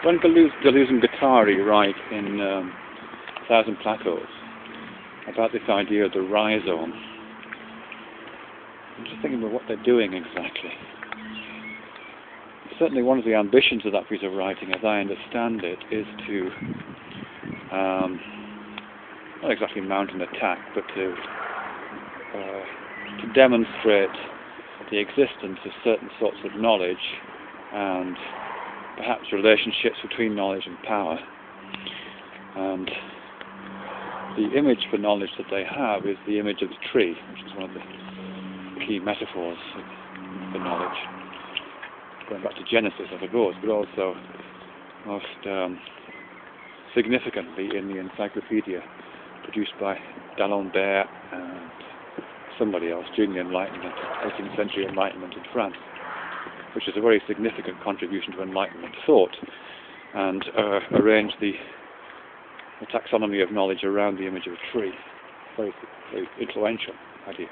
When Deleuze and Guattari write in Thousand Plateaus about this idea of the rhizome, I'm just thinking about what they're doing exactly. Certainly one of the ambitions of that piece of writing, as I understand it, is to not exactly mount an attack, but to demonstrate the existence of certain sorts of knowledge and perhaps relationships between knowledge and power. And the image for knowledge that they have is the image of the tree, which is one of the key metaphors for knowledge. Going back to Genesis, I suppose, but also most significantly in the encyclopedia produced by D'Alembert and somebody else during the Enlightenment, 18th century Enlightenment in France, which is a very significant contribution to Enlightenment thought, and arranged the taxonomy of knowledge around the image of a tree. Very, very influential idea.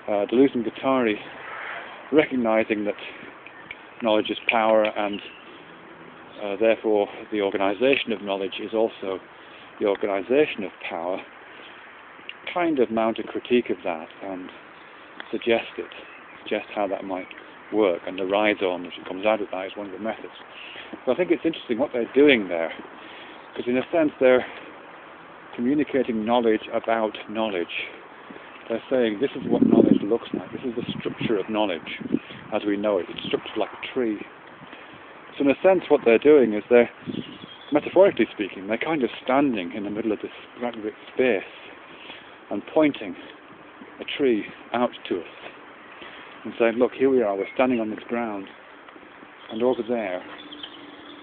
Deleuze and Guattari, recognizing that knowledge is power and therefore the organization of knowledge is also the organization of power, kind of mount a critique of that and suggest how that might work, and the rhizome which comes out of that is one of the methods. So I think it's interesting what they're doing there, because in a sense they're communicating knowledge about knowledge. They're saying this is what knowledge looks like, this is the structure of knowledge as we know it. It's structured like a tree. So in a sense what they're doing is they're, metaphorically speaking, they're kind of standing in the middle of this great space and pointing a tree out to us and saying, look, here we are, we're standing on this ground, and over there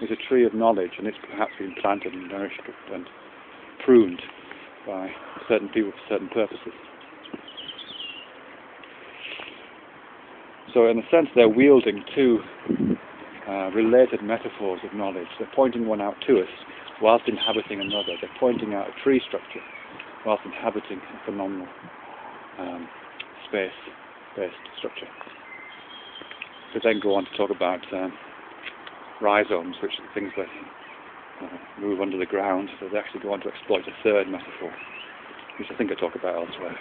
is a tree of knowledge, and it's perhaps been planted and nourished and pruned by certain people for certain purposes. So in a sense they're wielding two related metaphors of knowledge. They're pointing one out to us whilst inhabiting another. They're pointing out a tree structure whilst inhabiting a phenomenal space-based structure. To then go on to talk about rhizomes, which are things that move under the ground. So they actually go on to exploit a third metaphor, which I think I talk about elsewhere.